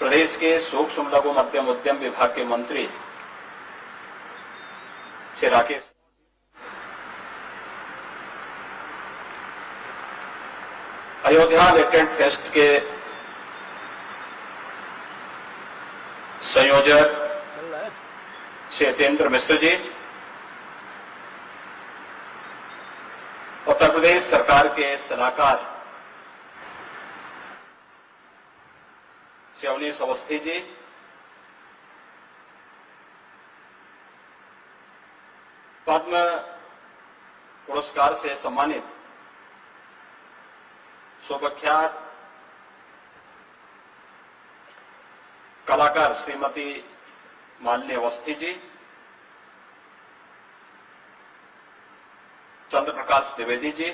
प्रदेश के सूक्ष्म लघु मध्यम उद्यम विभाग के मंत्री श्री राकेश अयोध्या लेटेंट फेस्ट के संयोजक श्री हितेंद्र मिश्र जी, उत्तर प्रदेश सरकार के सलाहकार श्री अवनीश अवस्थी जी, पद्म पुरस्कार से सम्मानित सुप्रख्यात कलाकार श्रीमती मालिनी अवस्थी जी, चंद्र प्रकाश द्विवेदी जी,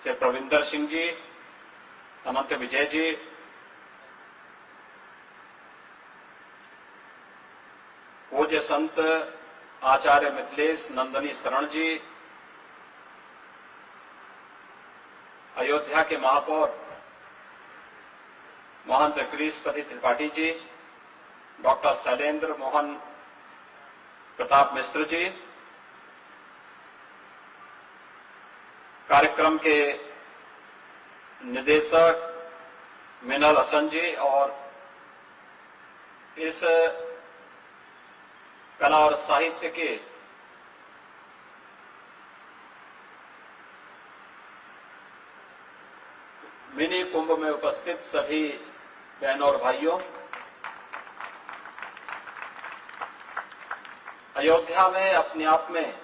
श्री प्रविंदर सिंह जी, अनंत विजय जी, पूज्य संत आचार्य मिथिलेश नंदनी शरण जी, अयोध्या के महापौर महंत गिरीशपति त्रिपाठी जी, डॉक्टर शैलेंद्र मोहन प्रताप मिश्र जी, कार्यक्रम के निदेशक मिनल हसन जी और इस कला और साहित्य के मिनी कुंभ में उपस्थित सभी बहनों और भाइयों, अयोध्या में अपने आप में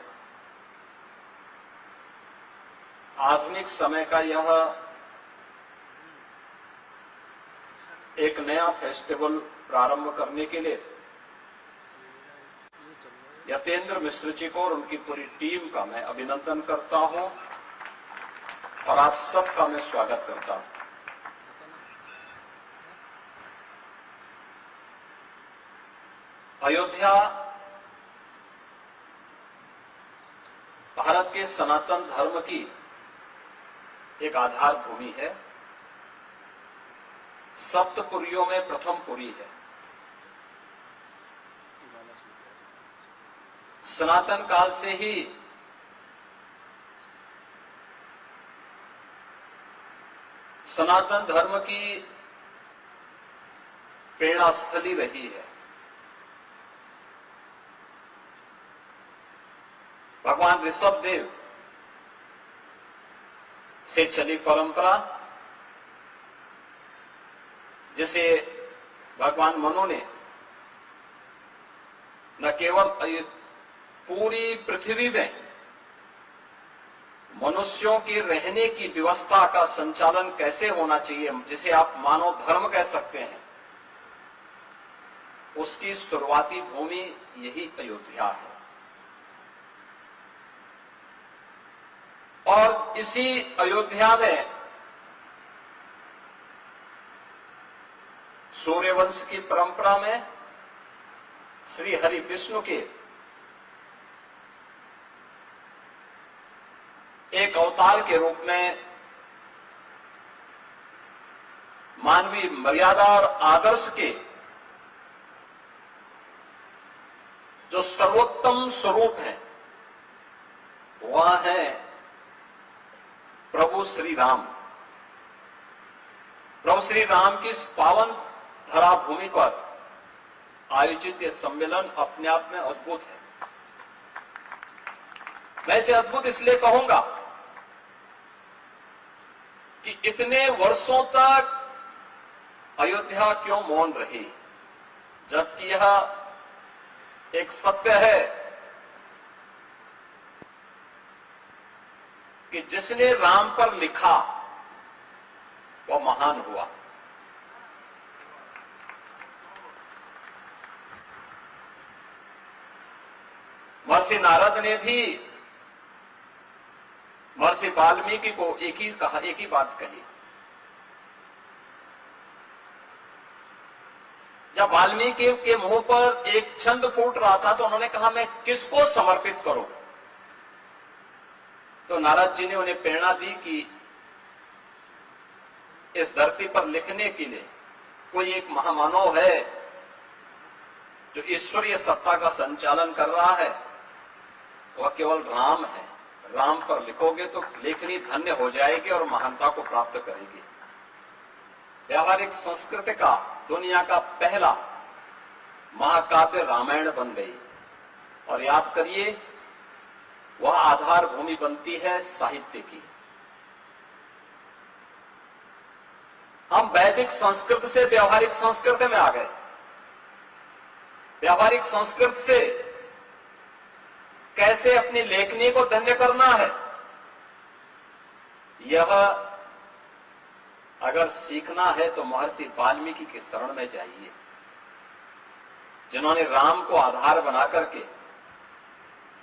आधुनिक समय का यह एक नया फेस्टिवल प्रारंभ करने के लिए हितेंद्र मिश्र जी को और उनकी पूरी टीम का मैं अभिनंदन करता हूं और आप सबका मैं स्वागत करता हूं। अयोध्या भारत के सनातन धर्म की एक आधार भूमि है, सप्तपुरियों में प्रथम पुरी है। सनातन काल से ही सनातन धर्म की प्रेरणा स्थली रही है। भगवान ऋषभ देव से चली परंपरा, जिसे भगवान मनु ने न केवल पूरी पृथ्वी में मनुष्यों की रहने की व्यवस्था का संचालन कैसे होना चाहिए, जिसे आप मानव धर्म कह सकते हैं, उसकी शुरुआती भूमि यही अयोध्या है। और इसी अयोध्या में सूर्यवंश की परंपरा में श्री हरि विष्णु के एक अवतार के रूप में मानवीय मर्यादा और आदर्श के जो सर्वोत्तम स्वरूप है वह है प्रभु श्री राम। प्रभु श्री राम की इस पावन धरा भूमि पर आयोजित यह सम्मेलन अपने आप में अद्भुत है। मैं इसे अद्भुत इसलिए कहूंगा कि इतने वर्षों तक अयोध्या क्यों मौन रही, जबकि यह एक सत्य है कि जिसने राम पर लिखा वह महान हुआ। महर्षि नारद ने भी महर्षि वाल्मीकि को एक ही बात कही। जब वाल्मीकि के मुंह पर एक छंद फूट रहा था तो उन्होंने कहा मैं किसको समर्पित करूं, तो नारद जी ने उन्हें प्रेरणा दी कि इस धरती पर लिखने के लिए कोई एक महामानव है जो ईश्वरीय सत्ता का संचालन कर रहा है, वह केवल राम है। राम पर लिखोगे तो लेखनी धन्य हो जाएगी और महानता को प्राप्त करेगी। व्यावहारिक संस्कृति का दुनिया का पहला महाकाव्य रामायण बन गई। और याद करिए, वह आधार भूमि बनती है साहित्य की। हम वैदिक संस्कृत से व्यावहारिक संस्कृति में आ गए। व्यावहारिक संस्कृत से कैसे अपनी लेखनी को धन्य करना है, यह अगर सीखना है तो महर्षि वाल्मीकि के शरण में जाइए, जिन्होंने राम को आधार बना करके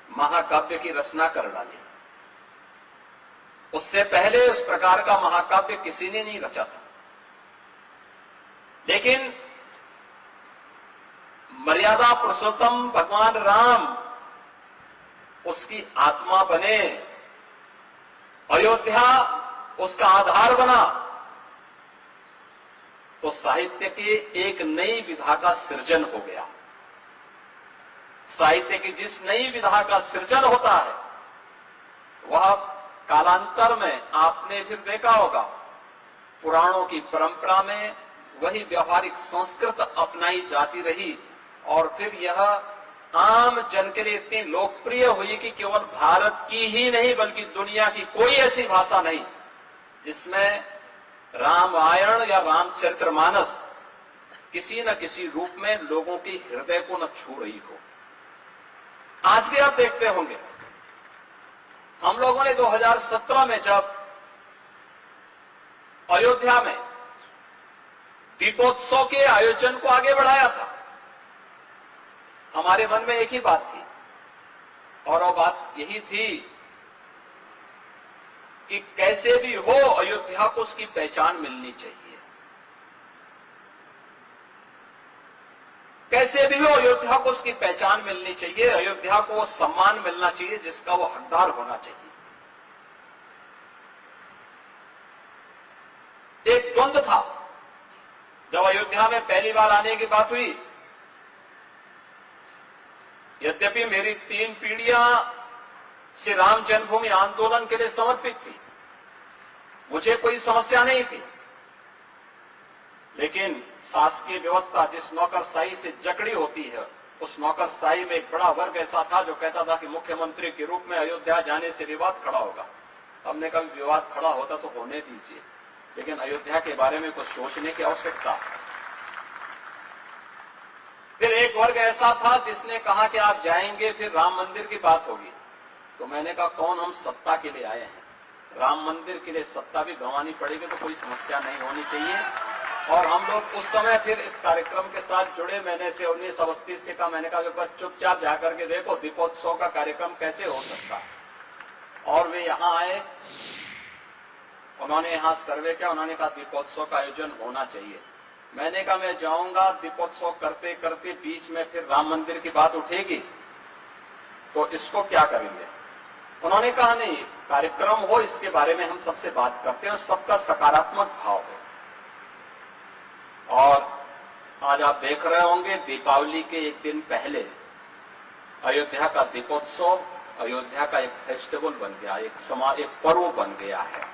महाकाव्य की रचना कर डाली। उससे पहले उस प्रकार का महाकाव्य किसी ने नहीं रचा था। लेकिन मर्यादा पुरुषोत्तम भगवान राम उसकी आत्मा बने, अयोध्या उसका आधार बना, तो साहित्य की एक नई विधा का सृजन हो गया। साहित्य की जिस नई विधा का सृजन होता है, वह कालांतर में आपने फिर देखा होगा, पुराणों की परंपरा में वही व्यावहारिक संस्कृत अपनाई जाती रही और फिर यह आम जन के लिए इतनी लोकप्रिय हुई कि केवल भारत की ही नहीं बल्कि दुनिया की कोई ऐसी भाषा नहीं जिसमें रामायण या रामचरितमानस किसी न किसी रूप में लोगों की हृदय को न छू रही हो। आज भी आप देखते होंगे, हम लोगों ने 2017 में जब अयोध्या में दीपोत्सव के आयोजन को आगे बढ़ाया था, हमारे मन में एक ही बात थी और वो बात यही थी कि कैसे भी हो अयोध्या को उसकी पहचान मिलनी चाहिए। कैसे भी हो अयोध्या को उसकी पहचान मिलनी चाहिए, अयोध्या को वो सम्मान मिलना चाहिए जिसका वो हकदार होना चाहिए। एक द्वंद्व था जब अयोध्या में पहली बार आने की बात हुई। यद्यपि मेरी 3 पीढ़ियां श्री राम जन्मभूमि आंदोलन के लिए समर्पित थी, मुझे कोई समस्या नहीं थी, लेकिन शासकीय व्यवस्था जिस नौकरशाही से जकड़ी होती है, उस नौकरशाही में एक बड़ा वर्ग ऐसा था जो कहता था कि मुख्यमंत्री के रूप में अयोध्या जाने से विवाद खड़ा होगा। हमने कभी विवाद खड़ा होता तो होने दीजिए, लेकिन अयोध्या के बारे में कुछ सोचने की आवश्यकता है। फिर एक वर्ग ऐसा था जिसने कहा कि आप जाएंगे फिर राम मंदिर की बात होगी। तो मैंने कहा कौन हम सत्ता के लिए आए हैं, राम मंदिर के लिए सत्ता भी गंवानी पड़ेगी तो कोई समस्या नहीं होनी चाहिए। और हम लोग उस समय फिर इस कार्यक्रम के साथ जुड़े। मैंने से 19 अवस्थी से कहा, मैंने कहा एक बार चुपचाप जाकर के देखो दीपोत्सव का कार्यक्रम कैसे हो सकता है। और वे यहाँ आए, उन्होंने यहाँ सर्वे किया, उन्होंने कहा दीपोत्सव का आयोजन होना चाहिए। मैंने कहा मैं जाऊंगा, दीपोत्सव करते करते बीच में फिर राम मंदिर की बात उठेगी तो इसको क्या करेंगे। उन्होंने कहा नहीं, कार्यक्रम हो इसके बारे में हम सबसे बात करते हैं, सबका सकारात्मक भाव है। और आज आप देख रहे होंगे दीपावली के एक दिन पहले अयोध्या का दीपोत्सव अयोध्या का एक फेस्टिवल बन गया, एक पर्व बन गया है।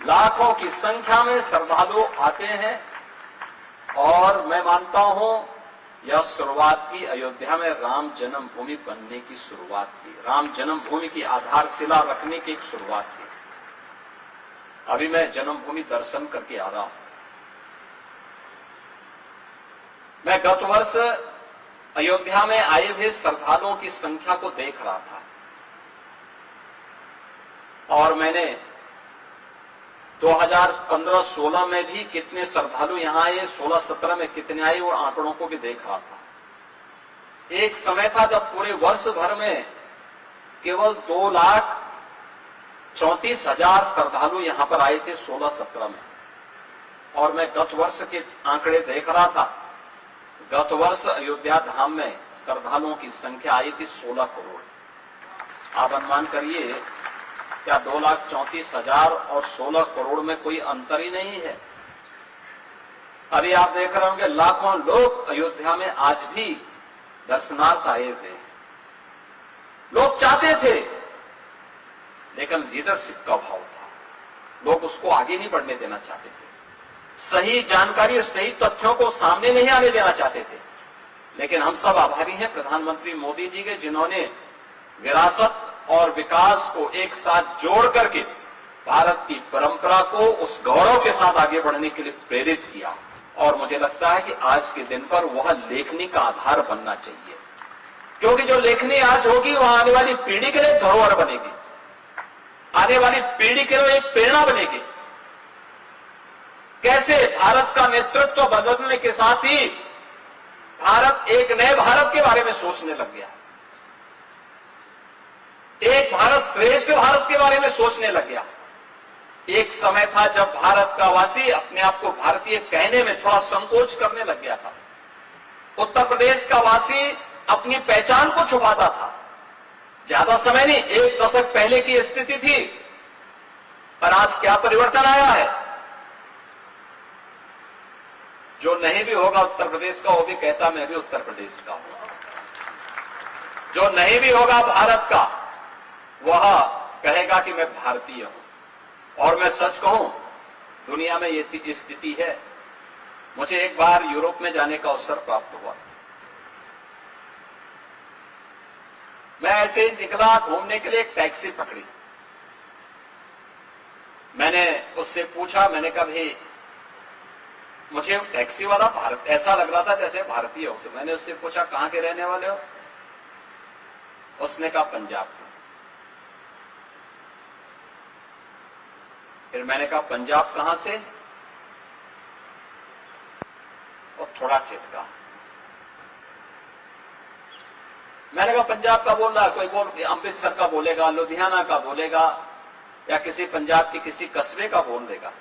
लाखों की संख्या में श्रद्धालु आते हैं और मैं मानता हूं यह शुरुआत थी अयोध्या में राम जन्मभूमि बनने की शुरुआत थी, राम जन्मभूमि की आधारशिला रखने की एक शुरुआत थी। अभी मैं जन्मभूमि दर्शन करके आ रहा हूं। मैं गत वर्ष अयोध्या में आए हुए श्रद्धालुओं की संख्या को देख रहा था और मैंने 2015-16 में भी कितने श्रद्धालु यहां आए, 16-17 में कितने आए, वो आंकड़ों को भी देख रहा था। एक समय था जब पूरे वर्ष भर में केवल 2,34,000 श्रद्धालु यहां पर आए थे 16-17 में। और मैं गत वर्ष के आंकड़े देख रहा था, गत वर्ष अयोध्या धाम में श्रद्धालुओं की संख्या आई थी 16 करोड़। आप अनुमान करिए क्या 2,34,000 और 16 करोड़ में कोई अंतर ही नहीं है। अभी आप देख रहे होंगे लाखों लोग अयोध्या में आज भी दर्शनार्थ आए थे। लोग चाहते थे, लेकिन लीडरशिप का अभाव था, लोग उसको आगे नहीं बढ़ने देना चाहते थे, सही जानकारी और सही तथ्यों को सामने नहीं आने देना चाहते थे। लेकिन हम सब आभारी हैं प्रधानमंत्री मोदी जी के, जिन्होंने विरासत और विकास को एक साथ जोड़ करके भारत की परंपरा को उस गौरव के साथ आगे बढ़ने के लिए प्रेरित किया। और मुझे लगता है कि आज के दिन पर वह लेखनी का आधार बनना चाहिए, क्योंकि जो लेखनी आज होगी वह आने वाली पीढ़ी के लिए धरोहर बनेगी, आने वाली पीढ़ी के लिए एक प्रेरणा बनेगी। कैसे भारत का नेतृत्व बदलने के साथ ही भारत एक नए भारत के बारे में सोचने लग गया, एक भारत श्रेष्ठ भारत के बारे में सोचने लग गया। एक समय था जब भारत का वासी अपने आप को भारतीय कहने में थोड़ा संकोच करने लग गया था। उत्तर प्रदेश का वासी अपनी पहचान को छुपाता था। ज्यादा समय नहीं, एक दशक पहले की स्थिति थी, पर आज क्या परिवर्तन आया है। जो नहीं भी होगा उत्तर प्रदेश का, वो भी कहता मैं भी उत्तर प्रदेश का हूं। जो नहीं भी होगा भारत का, वह कहेगा कि मैं भारतीय हूं। और मैं सच कहूं, दुनिया में ये स्थिति है। मुझे एक बार यूरोप में जाने का अवसर प्राप्त हुआ। मैं ऐसे ही निकला घूमने के लिए, एक टैक्सी पकड़ी। मैंने उससे पूछा, मैंने कहा भाई, मुझे टैक्सी वाला भारत ऐसा लग रहा था जैसे भारतीय हो। तो मैंने उससे पूछा कहां के रहने वाले हो? उसने कहा पंजाब के। फिर मैंने कहा पंजाब कहां से? और थोड़ा चिटका। मैंने कहा पंजाब का बोल रहा, कोई बोल अमृतसर का बोलेगा, लुधियाना का बोलेगा, या किसी पंजाब के किसी कस्बे का बोल देगा।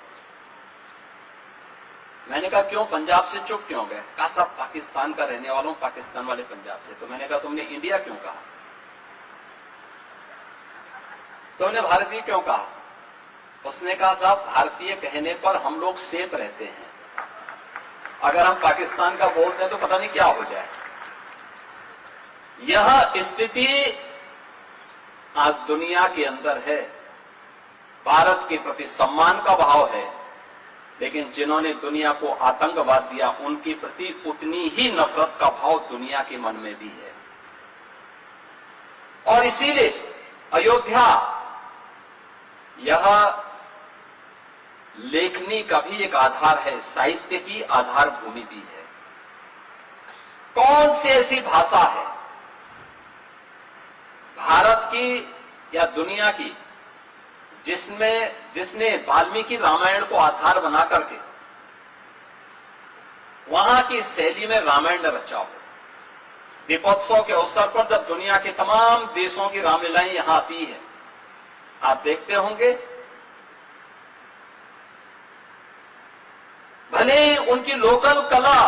मैंने कहा क्यों, पंजाब से चुप क्यों गए? कहा सब पाकिस्तान का रहने वालों, पाकिस्तान वाले पंजाब से। तो मैंने कहा तुमने इंडिया क्यों कहा? तुमने भारतीय क्यों कहा? उसने कहा साहब, भारतीय कहने पर हम लोग सेफ रहते हैं, अगर हम पाकिस्तान का बोल दें तो पता नहीं क्या हो जाए। यह स्थिति आज दुनिया के अंदर है। भारत के प्रति सम्मान का भाव है, लेकिन जिन्होंने दुनिया को आतंकवाद दिया, उनके प्रति उतनी ही नफरत का भाव दुनिया के मन में भी है। और इसीलिए अयोध्या यह लेखनी का भी एक आधार है, साहित्य की आधार भूमि भी है। कौन सी ऐसी भाषा है भारत की या दुनिया की जिसने वाल्मीकि रामायण को आधार बना करके वहां की शैली में रामायण रचा हो? दीपोत्सव के अवसर पर जब दुनिया के तमाम देशों की रामलीलाएं यहां आती है, आप देखते होंगे, भले ही उनकी लोकल कला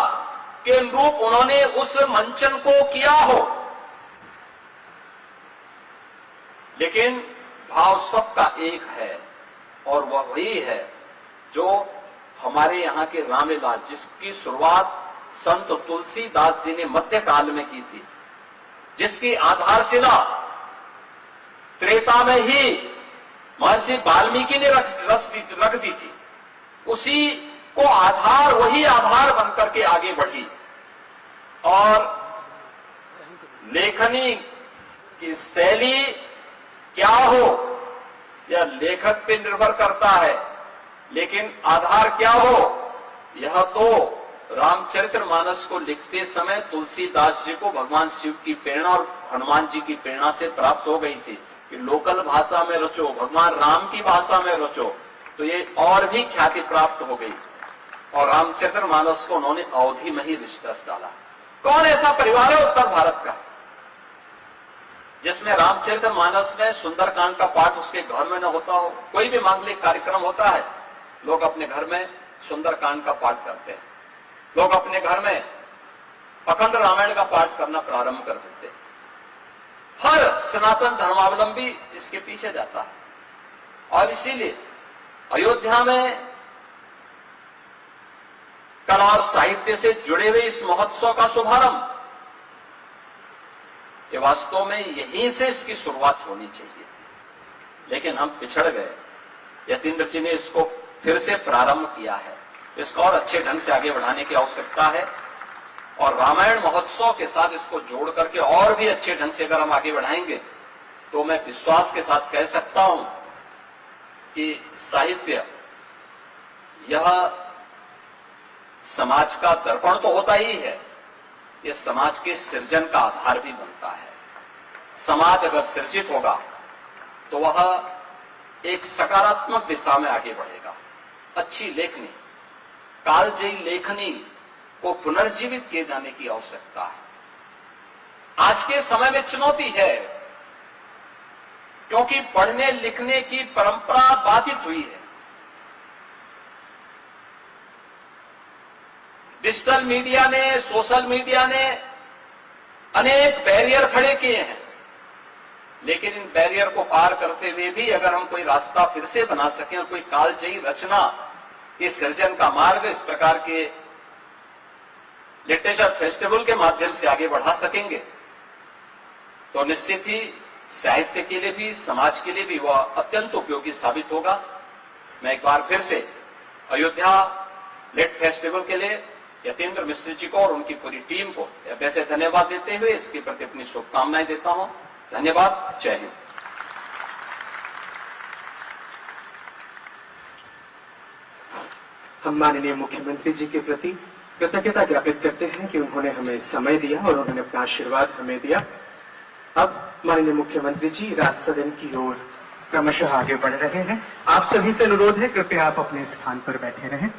के अनुरूप उन्होंने उस मंचन को किया हो, लेकिन भाव सबका एक है, और वह वही है जो हमारे यहां के रामलीला, जिसकी शुरुआत संत तुलसीदास जी ने मध्यकाल में की थी, जिसकी आधारशिला त्रेता में ही महर्षि वाल्मीकि ने रख दी थी, उसी को आधार, वही आधार बनकर के आगे बढ़ी। और लेखनी की शैली क्या हो यह लेखक पे निर्भर करता है, लेकिन आधार क्या हो, यह तो रामचरितमानस को लिखते समय तुलसीदास जी को भगवान शिव की प्रेरणा और हनुमान जी की प्रेरणा से प्राप्त हो गई थी कि लोकल भाषा में रचो, भगवान राम की भाषा में रचो, तो ये और भी ख्याति प्राप्त हो गई। और रामचरितमानस को उन्होंने अवधि में ही रिश्ता डाला। कौन ऐसा परिवार है उत्तर भारत का जिसमें रामचरितमानस में सुंदरकांड का पाठ उसके घर में न होता हो? कोई भी मांगलिक कार्यक्रम होता है, लोग अपने घर में सुंदरकांड का पाठ करते हैं, लोग अपने घर में अखंड रामायण का पाठ करना प्रारंभ कर देते हैं। हर सनातन धर्मावलंबी इसके पीछे जाता है। और इसीलिए अयोध्या में कला और साहित्य से जुड़े हुए इस महोत्सव का शुभारंभ, ये वास्तव में यहीं से इसकी शुरुआत होनी चाहिए थी, लेकिन हम पिछड़ गए। यतीन्द्र जी ने इसको फिर से प्रारंभ किया है, इसको और अच्छे ढंग से आगे बढ़ाने की आवश्यकता है और रामायण महोत्सव के साथ इसको जोड़ करके और भी अच्छे ढंग से अगर हम आगे बढ़ाएंगे तो मैं विश्वास के साथ कह सकता हूं कि साहित्य यह समाज का दर्पण तो होता ही है, यह समाज के सृजन का आधार भी बनता है। समाज अगर सृजित होगा तो वह एक सकारात्मक दिशा में आगे बढ़ेगा। अच्छी लेखनी, कालजयी लेखनी को पुनर्जीवित किए जाने की आवश्यकता है। आज के समय में चुनौती है क्योंकि पढ़ने लिखने की परंपरा बाधित हुई है। डिजिटल मीडिया ने, सोशल मीडिया ने अनेक बैरियर खड़े किए हैं, लेकिन इन बैरियर को पार करते हुए भी अगर हम कोई रास्ता फिर से बना सकें और कोई कालजयी रचना के सृजन का मार्ग इस प्रकार के लिटरेचर फेस्टिवल के माध्यम से आगे बढ़ा सकेंगे तो निश्चित ही साहित्य के लिए भी, समाज के लिए भी वह अत्यंत उपयोगी साबित होगा। मैं एक बार फिर से अयोध्या लिट फेस्टिवल के लिए यतीन्द्र मिश्र जी को और उनकी पूरी टीम को वैसे धन्यवाद देते हुए इसके प्रति अपनी शुभकामनाएं देता हूं। धन्यवाद। जय हिंद। हम माननीय मुख्यमंत्री जी के प्रति कृतज्ञता ज्ञापित करते हैं कि उन्होंने हमें समय दिया और उन्होंने अपना आशीर्वाद हमें दिया। अब माननीय मुख्यमंत्री जी राज सदन की ओर क्रमशः आगे बढ़ रहे हैं। आप सभी से अनुरोध है, कृपया आप अपने स्थान पर बैठे रहें।